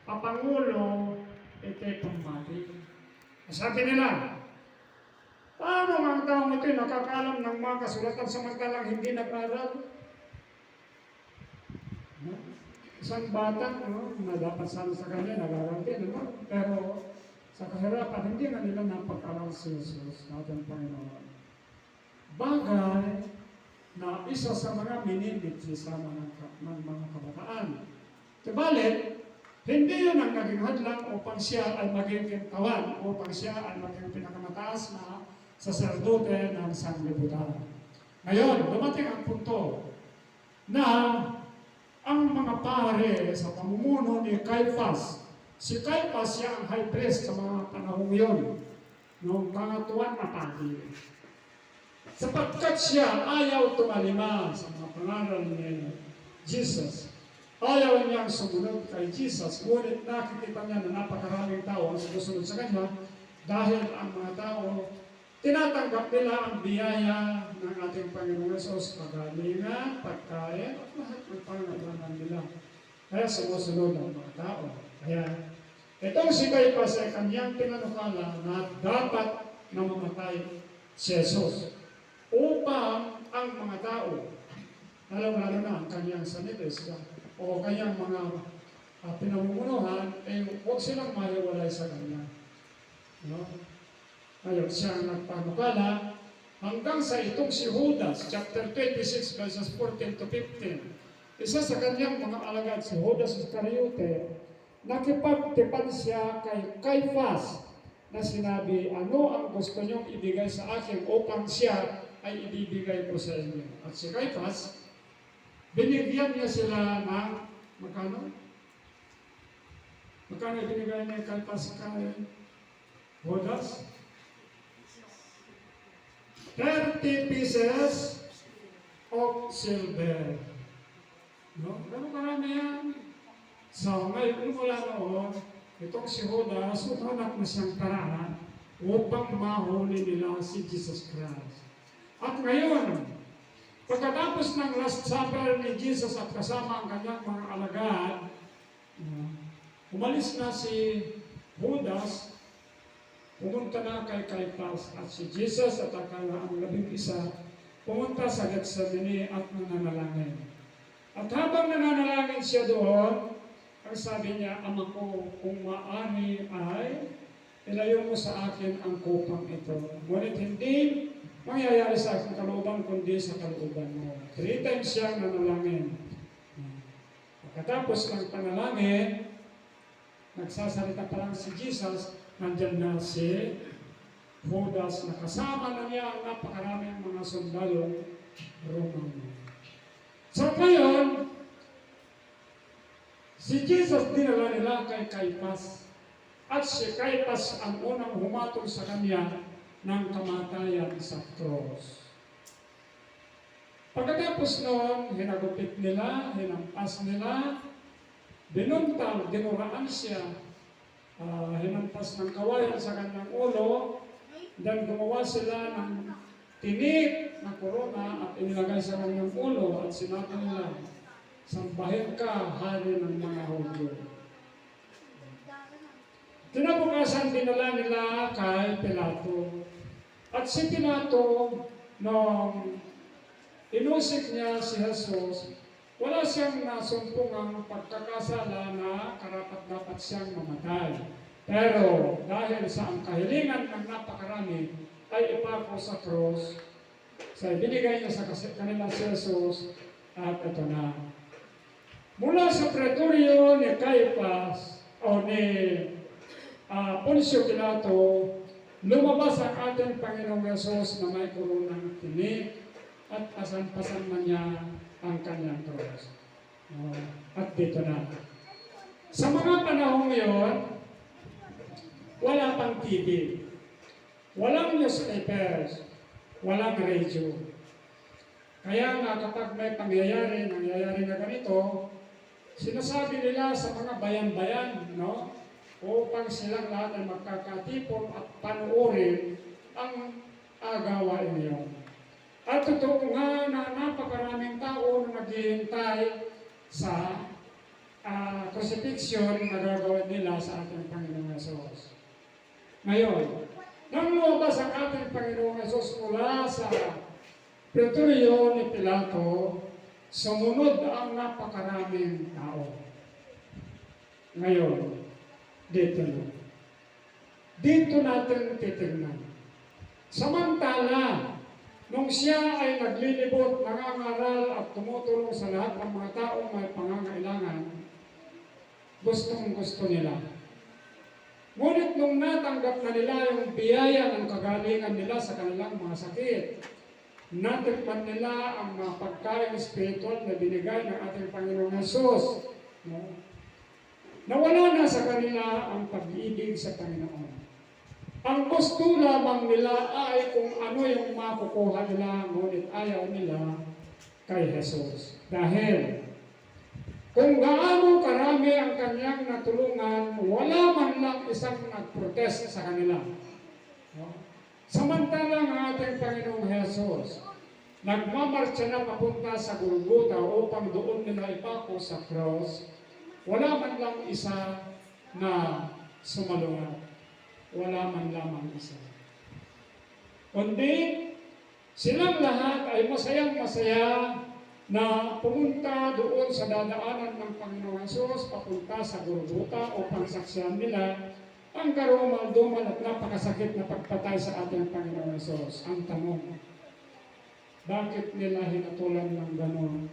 Papangulo, ito'y pamati. Sabi nila, paano ang taong ito'y nakakalam ng mga kasulatan samantalang hindi nag-aral? No? Isang bata, no, na dapat sana sa kanya, nag-aral din, no? Pero sa kahirapan, hindi na nila napag-aral si Jesus, ating Panginoon. Bagay na isa sa mga minibit sa mga kabataan. Kabalit, hindi yun ang naging hadlang upang siya ay maging kintawan, upang siya ay maging pinakamataas na saserdote ng sanglibutan. Ngayon, dumating ang punto na ang mga pare sa pamumuno ni Caiaphas, si Caiaphas siya ang high priest sa mga panahong yun, noong mga tuwan na pati. Sapagkat siya ayaw tumalima sa mga pangaral ni Jesus. Ayaw niyang sumunod kay Jesus, ngunit nakikita niya na napakaraming tao ang sumusunod sa kanya dahil ang mga tao tinatanggap nila ang biyaya ng ating Panginoong Hesus, pagalingan, pagkain, at lahat ng pangangailangan nila. Kaya sumusunod ang mga tao. Kaya itong si Caiaphas ay kanyang pinanukala na dapat na mamatay si Jesus upang ang mga tao, lalo na ang kanyang sanites o kanyang mga pinamumunuhan, ay huwag silang mahiwalay sa kanya. No? Ngayon siya ang nagpanukala hanggang sa itong si Judas, chapter 26, verses 14 to 15. Isa sa kanyang mga alagad, si Judas Iscariote, nakipagtipad siya kay Caiaphas na sinabi, ano ang gusto niyong ibigay sa akin upang siya ay ibibigay ko sa inyo. At si Caiaphas, binigyan niya sila ng magkano? Magkano binigay niya Caiaphas kay Judas? 30 pieces of silver. No? Ganun karami yan. So, ngayon mula noon, itong si Judas, hanap na siyang paraan upang mahuli nila si Jesus Christ. At ngayon, pagkatapos ng Last Supper ni Jesus at kasama ang kanyang mga alagad, umalis na si Judas, pumunta na kay Caiaphas at si Jesus at ang 11 pumunta sa Gethsemane at nananalangin. At habang nananalangin siya doon, ang sabi niya, Ama ko, kung maaari ay ilayo mo sa akin ang kupang ito. Ngunit hindi mangyayari sa aking kalooban kundi sa kalooban mo. 3 times siyang nanalangin. Pagkatapos ng panalangin, nagsasalita pa lang si Jesus, nandyan na si Judas na kasama na niya ang napakaraming mga sundalong Romano. So ngayon, si Jesus dinala nila kay Caiaphas at si Caiaphas ang unang humatol sa kanya ng kamatayan sa cross. Pagkatapos noon, hinagupit nila, hinampas nila, binuntal, dinuraan siya, hinampas ng kawayan sa kanyang ulo, then gumawa sila ng tinik na korona at inilagay sa kanyang ulo at sinabi nila, sambahin ka, hari ng mga Hudyo. Kinabukasan dinala nila kay Pilato. At si Pilato, nung inusik niya si Jesus, wala siyang nasumpungang pagkakasala na karapat-dapat siyang mamatay. Pero dahil sa ang kahilingan ng napakarami ay ipako sa cross, sa ibinigay niya sa kanila si Jesus, at ito na. Mula sa pretorio ni Caiaphas o ni Poncio Pilato, lumabas ang ating Panginoong Yesus na may koronang tinik at pasan-pasan man niya ang kanyang cross. At dito na. Sa mga panahong yon, wala pang TV, walang newspapers, walang radio. Kaya nga kapag may nangyayari na ganito, sinasabi nila sa mga bayan-bayan, no? Upang silang lahat ay magkakatipon at panuorin ang agawan niyo. At totoo nga na napakaraming tao na naghihintay sa crucifixion na gagawin nila sa ating Panginoong Yesus. Ngayon, nang lumabas ang ating Panginoong Yesus mula sa Pretorio ni Pilato, sumunod ang napakaraming tao. Ngayon, dito natin titignan. Samantala, nung siya ay naglilibot, nangangaral at tumutulong sa lahat ng mga taong may pangangailangan, gustong-gusto nila. Ngunit nung natanggap na nila yung biyaya ng kagalingan nila sa kanilang mga sakit, natikman nila ang mga pagkain spiritual na binigay ng ating Panginoong Yesus. No? Nawala na sa kanila ang pag-ibig sa Panginoon. Ang gusto lamang nila ay kung ano yung makukuha nila, ngunit ayaw nila kay Jesus. Dahil kung gaano karami ang kanyang natulungan, wala man lang isang nag-protest sa kanila. No? Samantalang ang ating Panginoong Jesus, nagmamarcha na papunta sa Golgotha upang doon nila ipako sa cross, wala man lang isa na sumalungat. Wala man lamang isa. Kundi, silang lahat ay masayang-masaya na pumunta doon sa dadaanan ng Panginoong Hesus, papunta sa Golgotha upang saksihan nila ang karumal-dumal at napakasakit na pagpatay sa ating Panginoong Hesus. Ang tanong, bakit nila hinatulan ng ganon